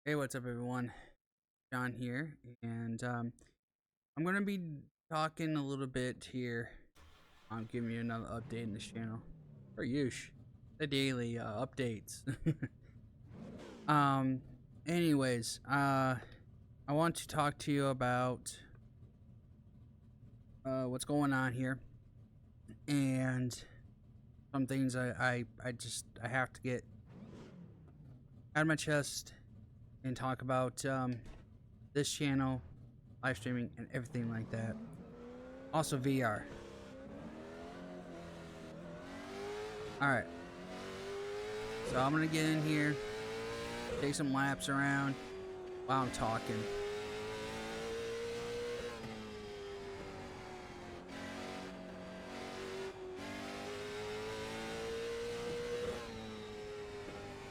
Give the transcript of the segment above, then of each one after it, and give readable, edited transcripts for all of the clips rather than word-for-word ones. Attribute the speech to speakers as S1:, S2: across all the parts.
S1: Hey, what's up, everyone? John here, and I'm gonna be talking a little bit here. I'm giving you another update in this channel, or Yush, the daily updates. um, anyways, I want to talk to you about what's going on here, and some things I have to get out of my chest and talk about this channel, live streaming, and everything like that. Also VR. Alright. So I'm gonna get in here, take some laps around while I'm talking.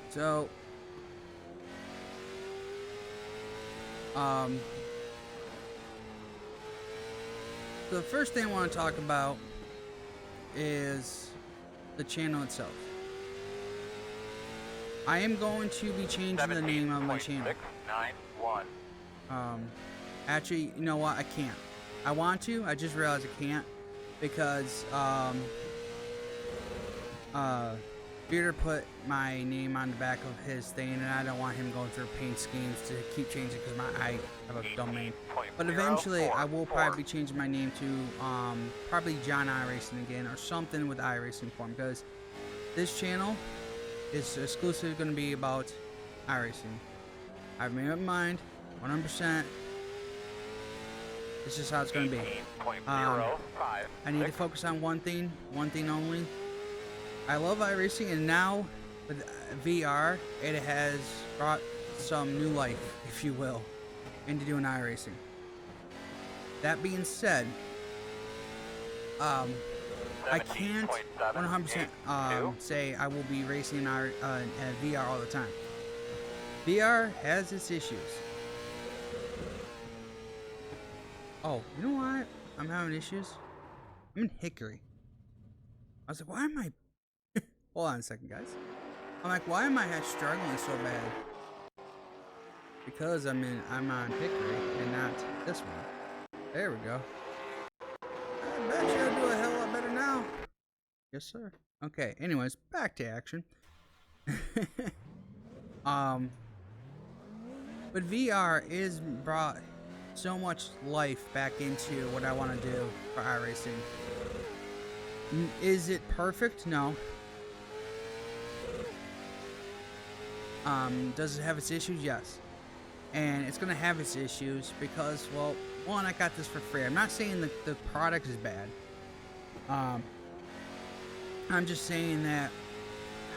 S1: So the first thing I want to talk about is the channel itself. I am going to be changing the name of my channel. Actually, you know what? I can't. I want to. I just realized I can't because Peter put my name on the back of his thing, and I don't want him going through paint schemes to keep changing because I have a domain. But eventually, I will probably be changing my name to probably John iRacing again, or something with iRacing form, because this channel is exclusively going to be about iRacing. I've made up my mind, 100%. This is how it's going to be. I need to focus on one thing only. I love iRacing, and now with VR, it has brought some new life, if you will, into doing iRacing. That being said, I can't 100% say I will be racing in VR all the time. VR has its issues. Oh, you know what? I'm having issues. I'm in Hickory. I was like, why am I... Hold on a second, guys. I'm like, why am I struggling so bad? Because I'm on Hickory and not this one. There we go. I bet you I'll do a hell of a lot better now. Yes, sir. Okay. Anyways, back to action. But VR is brought so much life back into what I want to do for iRacing. Is it perfect? No. Does it have its issues? Yes. And it's going to have its issues because, well, one, I got this for free. I'm not saying that the product is bad. I'm just saying that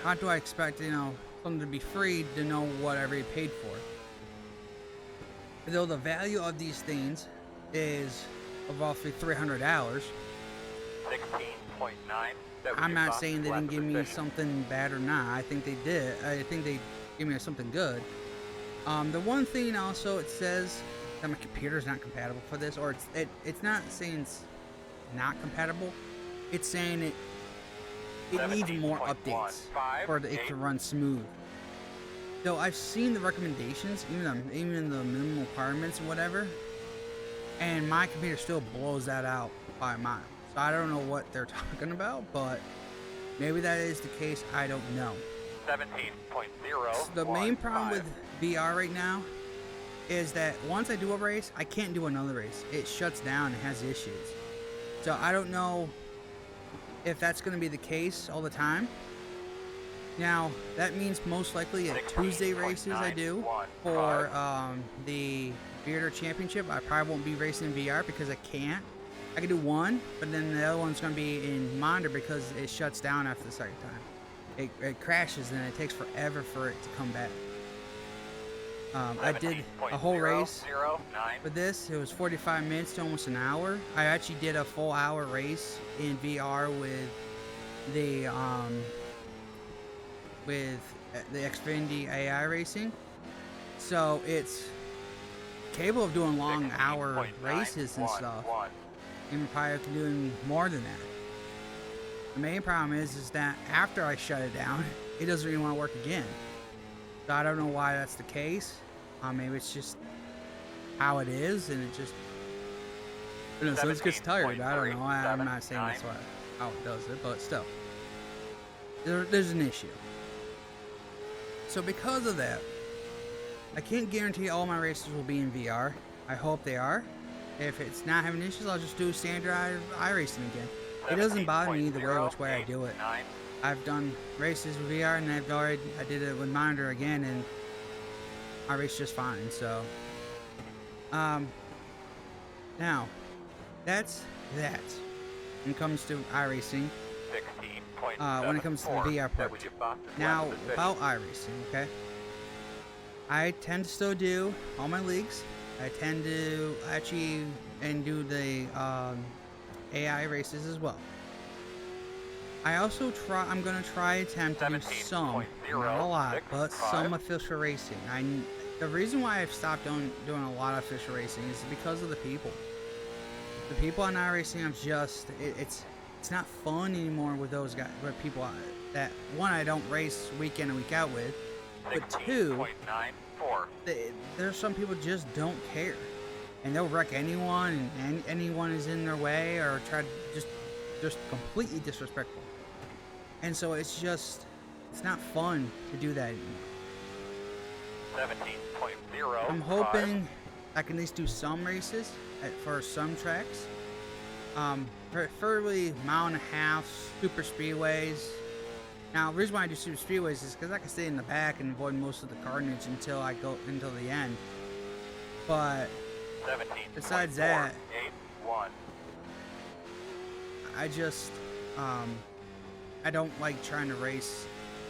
S1: how do I expect, something to be free to know what I already paid for? Though the value of these things is roughly $300. 16.9. I'm not saying they didn't give me something bad or not. I think they did. I think they gave me something good. The one thing also, it says that my computer is not compatible for this, or it's not saying it's not compatible. It's saying it needs more updates for it to run smooth. So I've seen the recommendations, even the minimum requirements and whatever, and my computer still blows that out by a mile. So I don't know what they're talking about, but maybe that is the case. I don't know. 17.0. The main problem with VR right now is that once I do a race, I can't do another race. It shuts down and has issues. So I don't know if that's going to be the case all the time. Now, that means most likely at Tuesday races I do for the Bearder Championship, I probably won't be racing in VR because I can't. I can do one, but then the other one's going to be in monitor because it shuts down after the second time. It crashes and it takes forever for it to come back. I did a whole race for this. It was 45 minutes to almost an hour. I actually did a full hour race in VR with the Xfinity AI Racing. So it's capable of doing long hour races and stuff. Even prior to doing more than that. The main problem is that after I shut it down, it doesn't really want to work again. So I don't know why that's the case. Maybe it's just how it is, and it just, you know, so it gets tired. I don't know. I'm not saying that's how it does it, but still, there's an issue. So because of that, I can't guarantee all my races will be in VR. I hope they are. If it's not having issues, I'll just do standard iRacing again. It doesn't bother me either way, which way I do it. I've done races with VR, and I did it with monitor again, and I raced just fine. So, now, that's that. When it comes to iRacing, when it comes to the VR part. Now, about iRacing, okay? I tend to still do all my leagues. I tend to actually do the AI races as well. I also I'm going to try attempt to do some, not a lot, but some official racing. The reason why I've stopped doing a lot of official racing is because of the people. The people on iRacing, I'm just, it's not fun anymore with those guys, with people that, one, I don't race week in and week out with, but two, there's some people just don't care, and they'll wreck anyone, and anyone is in their way, or try to just completely disrespectful. And so it's not fun to do that anymore. 17.0. I'm hoping I can at least do some races for some tracks. Preferably mile and a half super speedways. Now, the reason why I do super speedways is because I can stay in the back and avoid most of the carnage until the end. But besides that, I don't like trying to race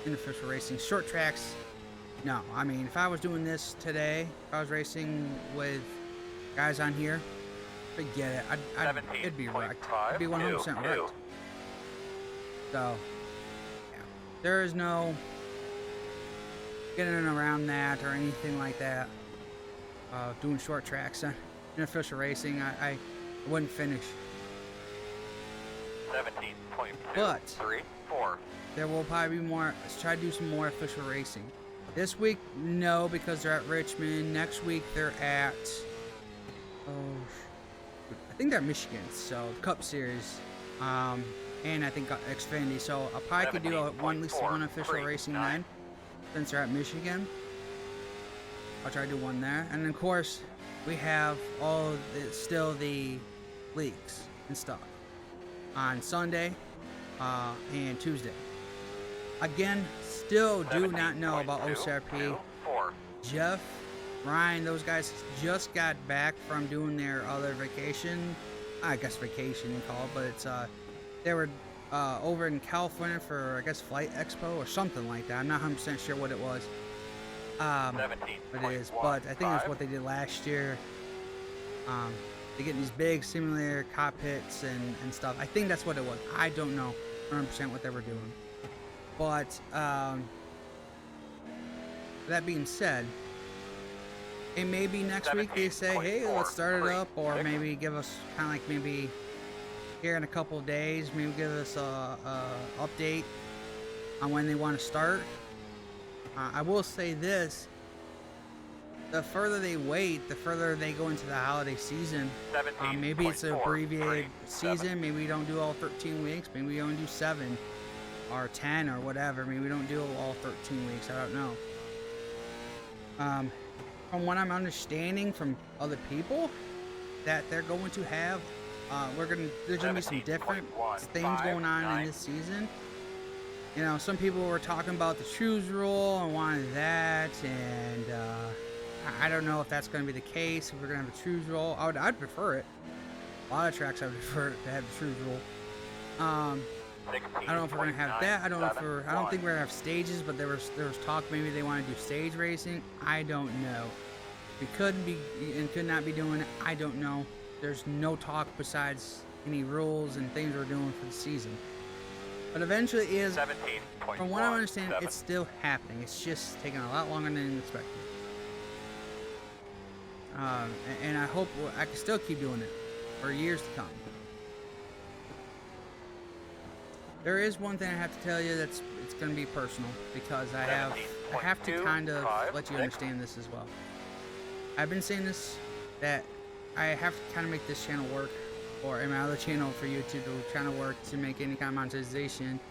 S1: in official racing. Short tracks, no. I mean, if I was doing this today, if I was racing with guys on here, forget it. It'd be wrecked. It'd be 100% wrecked. So, yeah. There is no getting around that or anything like that. Doing short tracks in official racing, I wouldn't finish. 17.2. But there will probably be more. Let's try to do some more official racing. This week, no, because they're at Richmond. Next week, they're at, I think they're at Michigan, so Cup Series, and I think Xfinity. So I probably could do at least one official racing then, since they're at Michigan. I'll try to do one there, and of course, we have still the leagues and stuff on Sunday and Tuesday. Again, still do not know about OCRP. Jeff, Ryan, those guys just got back from doing their other vacation. I guess vacation you call it, but it's they were over in California for, I guess, Flight Expo or something like that. I'm not 100% sure what it was. What it is, but I think that's what they did last year. They get these big simulator cockpits and stuff. I think that's what it was. I don't know 100% what they were doing. But that being said, it may be next week they say, hey, let's start it up, or maybe give us kind of like maybe here in a couple of days, maybe give us a update on when they want to start. I will say this: the further they wait, the further they go into the holiday season. Maybe it's an abbreviated season. Maybe we don't do all 13 weeks. Maybe we only do 7 or 10 or whatever. Maybe we don't do all 13 weeks. I don't know. From what I'm understanding from other people, that they're going to have, there's gonna be some different things going on in this season. You know, some people were talking about the choose rule and wanted that, and I don't know if that's going to be the case. If we're going to have a choose rule, I'd prefer it. A lot of tracks I would prefer to have the choose rule. I don't know if we're going to have that. I don't think we're going to have stages, but there was talk maybe they want to do stage racing. I don't know. We could be and could not be doing it. I don't know. There's no talk besides any rules and things we're doing for the season. But eventually from what I understand, it's still happening. It's just taking a lot longer than expected. And I hope I can still keep doing it for years to come. There is one thing I have to tell you it's going to be personal, because I have to kind of let you understand this as well. I've been saying this, that I have to kind of make this channel work, or my other channel for YouTube to try to work to make any kind of monetization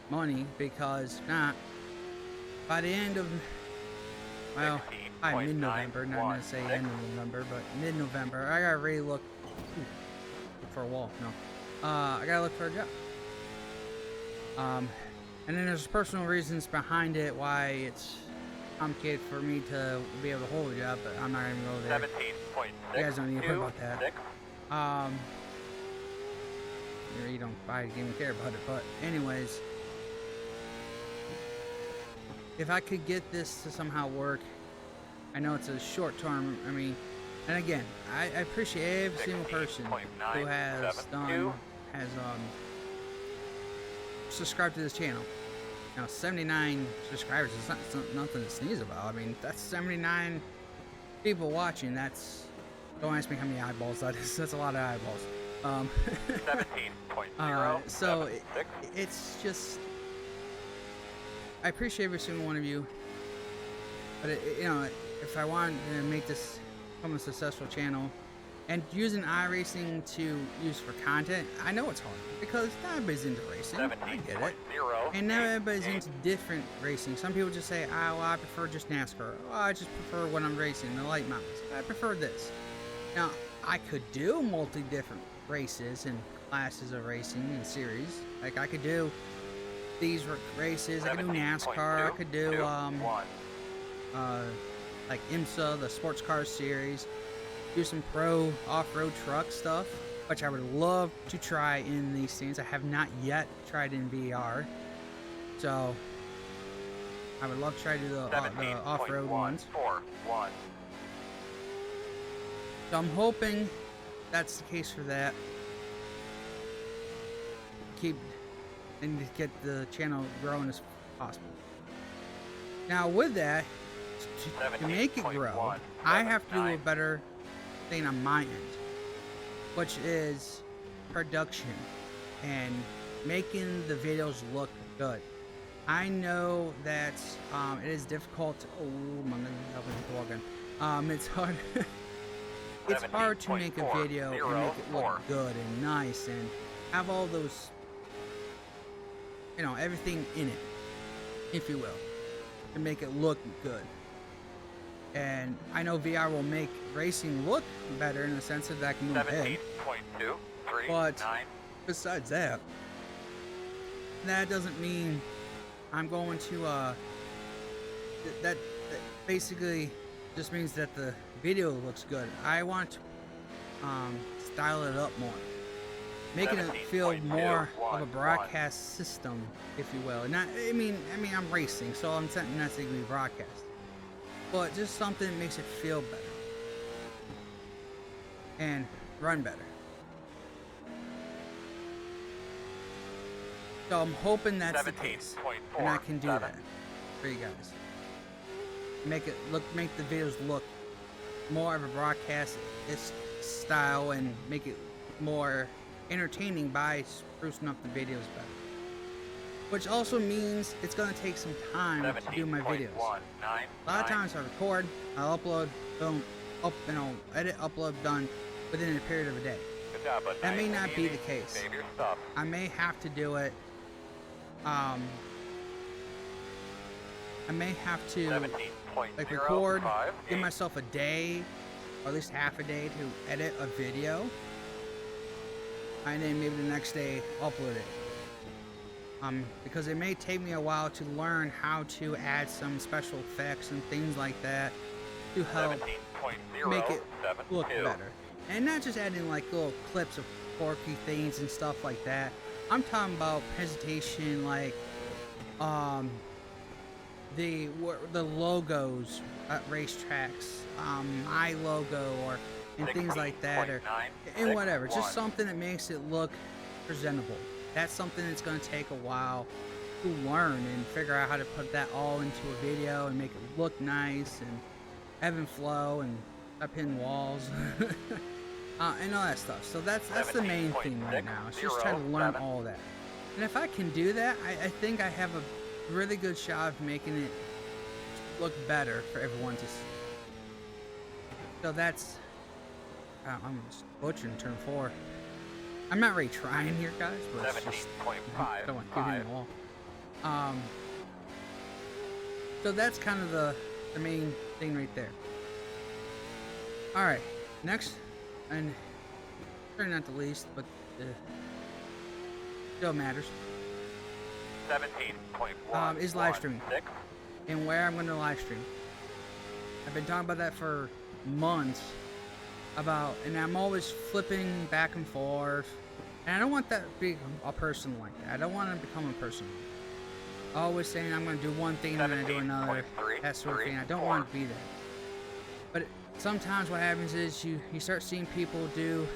S1: money, because if not, by the end of, well, by mid-November, not gonna say end of November, but mid-November, I gotta really look for a wall. No, I gotta look for a job. And then there's personal reasons behind it why it's complicated for me to be able to hold a job, but I'm not gonna go there. 17.6. You guys don't need to worry about that. You don't probably even care about it, but anyways, if I could get this to somehow work, I know it's a short term. I mean, and again, I appreciate every single person who has subscribed to this channel. Now, 79 subscribers is not nothing to sneeze about. I mean, that's 79 people watching. That's, don't ask me how many eyeballs that is. That's a lot of eyeballs. 17.0. So it's just, I appreciate every single one of you. But you know, if I want to make this become a successful channel, and using iRacing to use for content, I know it's hard because not everybody's into racing. I get it. And not everybody's into different racing. Some people just say, oh, well, I prefer just NASCAR. Oh, I just prefer when I'm racing the light mountains. I prefer this. Now, I could do different races and classes of racing and series. Like, I could do these races. I could do NASCAR. I could do like IMSA, the sports car series. Do some pro off-road truck stuff, which I would love to try in these things. I have not yet tried in VR, so I would love to try to do the off-road ones. So I'm hoping that's the case for that. And to get the channel growing as possible. Now with that, to make it grow, I have to do a better thing on my end, which is production and making the videos look good. I know that it is difficult. Oh my goodness, it's hard. It's hard to make a video and make it look good and nice and have all those, you know, everything in it, if you will, to make it look good. And I know VR will make racing look better in the sense that I can move ahead. But besides that, that doesn't mean I'm going to, that basically just means that the video looks good. I want to style it up more. Making it feel more of a broadcast system, if you will. Not, I mean, I'm racing, so I'm not necessarily going to be broadcast. But just something that makes it feel better and run better. So I'm hoping that's the case, and I can do that for you guys. Make the videos look more of a broadcast style and make it more entertaining by sprucing up the videos better. Which also means it's going to take some time to do my videos. A lot of times I record, I'll upload, boom, edit, upload, done within a period of a day. That may not be the case. I may have to do it. I may have to like record, give myself a day, or at least half a day to edit a video, and then maybe the next day upload it. Because it may take me a while to learn how to add some special effects and things like that to help make it look better. And not just adding like little clips of quirky things and stuff like that. I'm talking about presentation, like the logos at racetracks, my logo, and things like that, and whatever. Just something that makes it look presentable. That's something that's going to take a while to learn and figure out how to put that all into a video and make it look nice and ebb and flow and up in walls and all that stuff. So that's the main thing right now. It's just trying to learn all that. And if I can do that, I think I have a really good shot of making it look better for everyone to see. So that's, I'm just butchering turn 4. I'm not really trying here, guys, but it's just, I don't want to get in the wall. So that's kind of the main thing right there. Alright, next, and certainly not the least, but still matters.
S2: 17.1
S1: is live streaming. And where I'm going to live stream. I've been talking about that for months. And I'm always flipping back and forth. And I don't want that to be a person like that. I don't want to become a person. Always saying I'm going to do one thing and I'm going to do another. That sort of thing. I don't want to be that. But sometimes what happens is you start seeing people do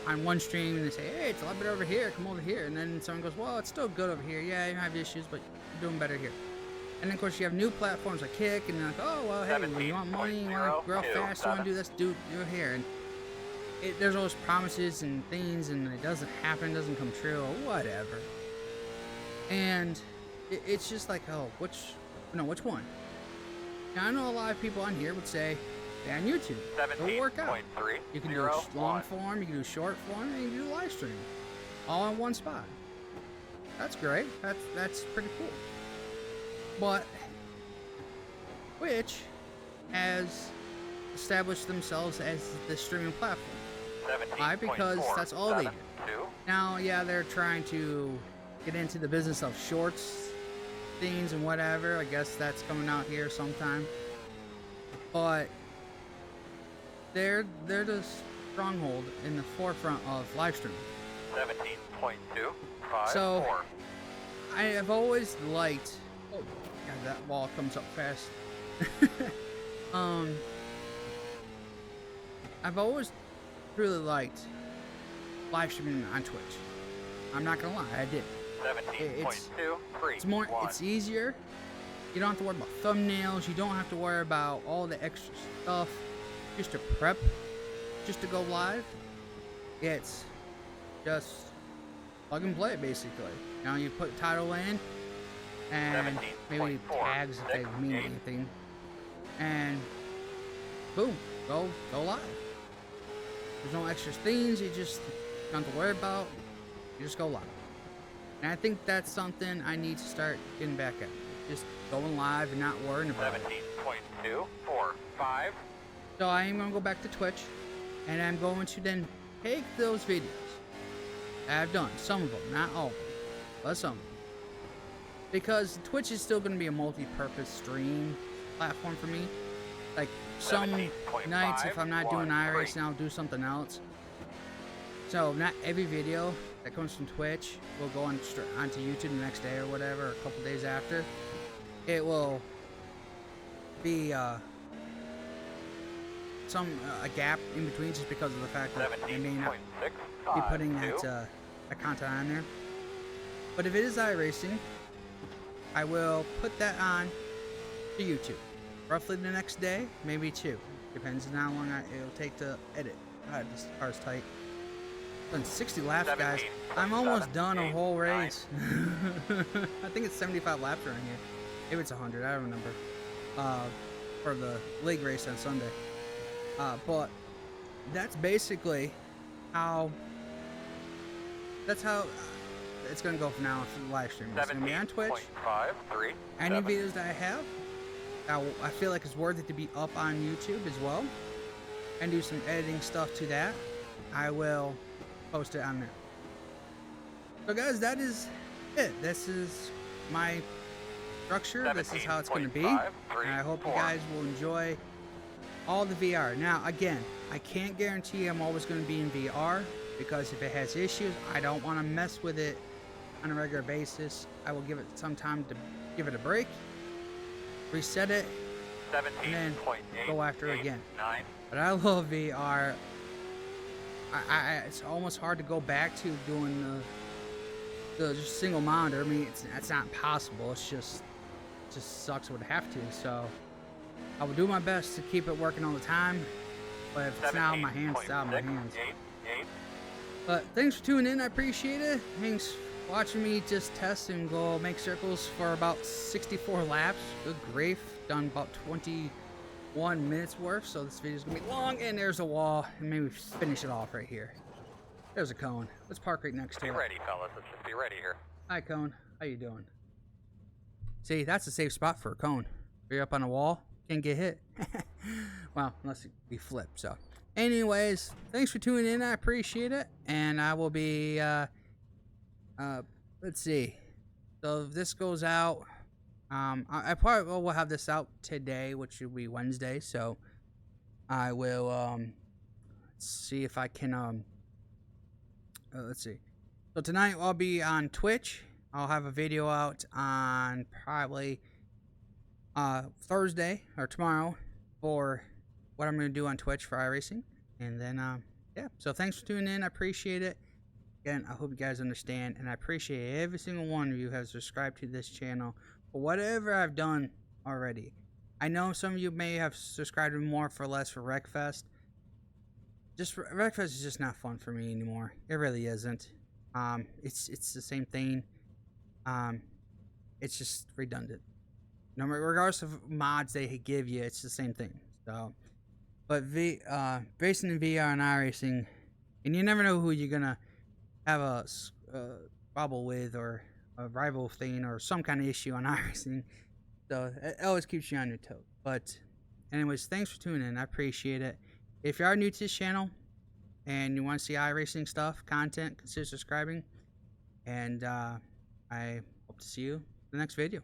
S1: on one stream and they say, hey, it's a lot better over here, come over here. And then someone goes, well, it's still good over here. Yeah, you have issues, but you're doing better here. And then, of course, you have new platforms like Kick, and they're like, oh, well, hey, when you want money, you want to grow fast, you want to do this, do it here. And there's always promises and things, and it doesn't happen, doesn't come true, or whatever. And it's just like, oh, which one? Now, I know a lot of people on here would say, stay on YouTube, it'll work out. You can do long form, you can do short form, and you can do live stream, all in one spot. That's great. That's pretty cool. But Twitch has established themselves as the streaming platform. Why? Because that's all they do. Now, yeah, they're trying to get into the business of shorts, things, and whatever. I guess that's coming out here sometime. But they're the stronghold in the forefront of live streaming.
S2: 17.2.
S1: So I have always liked. Oh God, that wall comes up fast. I've always really liked live streaming on Twitch. I'm not gonna lie, I did.
S2: 17.2.
S1: It's more. It's easier. You don't have to worry about thumbnails. You don't have to worry about all the extra stuff. Just to prep, just to go live. It's just plug and play, basically. Now you put title in, and maybe tags if they mean anything, and boom, go live. There's no extra things. You just don't have to worry about. You just go live. And I think that's something I need to start getting back at. Just going live and not worrying about it.
S2: 17.245.
S1: So I am going to go back to Twitch, and I'm going to then take those videos that I've done, some of them, not all of them, but some of them. Because Twitch is still going to be a multi-purpose stream platform for me. Like some nights, if I'm not doing iRacing, I'll do something else. So not every video that comes from Twitch will go onto YouTube the next day or whatever, or a couple days after. It will be a gap in between, just because of the fact that they may not be putting that content on there. But if it is iRacing, I will put that on to YouTube. Roughly the next day, maybe 2. Depends on how long it'll take to edit. God, this car's tight. Done 60 laps, guys. I'm almost done a whole race. I think it's 75 laps around here. Maybe it's 100. I don't remember. For the league race on Sunday. But that's basically how. That's how it's gonna go from now on for the live stream. It's gonna be on Twitch. Any videos that I have, I feel like it's worth it to be up on YouTube as well, and do some editing stuff to that. I will post it on there. So guys, that is it. This is my structure. This is how it's going to be, and I hope you guys will enjoy all the VR. Now again, I can't guarantee I'm always going to be in VR, because if it has issues, I don't want to mess with it on a regular basis. I will give it some time to give it a break, reset it, and then go after it again. But I love VR. It's almost hard to go back to doing the just single monitor. I mean, it's not possible. It's just sucks. Would have to. So I will do my best to keep it working all the time. But if it's not out of my hands, it's out of my hands. But thanks for tuning in. I appreciate it. Thanks for watching me just test and go make circles for about 64 laps. Good grief. Done about 20 1 minute's worth, so this video's gonna be long. And there's a wall, and maybe finish it off right here. There's a cone. Let's park right next to it.
S2: Be ready, fellas. Let's just be ready here.
S1: Hi, cone. How you doing? See, that's a safe spot for a cone. If you're up on a wall, can't get hit. Well, unless you flip. So, anyways, thanks for tuning in. I appreciate it, and I will be. Let's see. So if this goes out, I probably will have this out today, which will be Wednesday. So I will see if I can. Let's see. So tonight I'll be on Twitch. I'll have a video out on probably Thursday or tomorrow for what I'm going to do on Twitch for iRacing. And then, yeah. So thanks for tuning in. I appreciate it. Again, I hope you guys understand. And I appreciate every single one of you who has subscribed to this channel for whatever I've done already. I know some of you may have subscribed more for less for Wreckfest. Wreckfest is just not fun for me anymore. It really isn't. It's the same thing. It's just redundant. No, regardless of mods they give you, it's the same thing. So, but racing in VR and iRacing, and you never know who you're gonna have a trouble with or a rival thing or some kind of issue on iRacing. So it always keeps you on your toes. But anyways, thanks for tuning in. I appreciate it. If you are new to this channel and you want to see iRacing stuff, content, consider subscribing. And I hope to see you in the next video.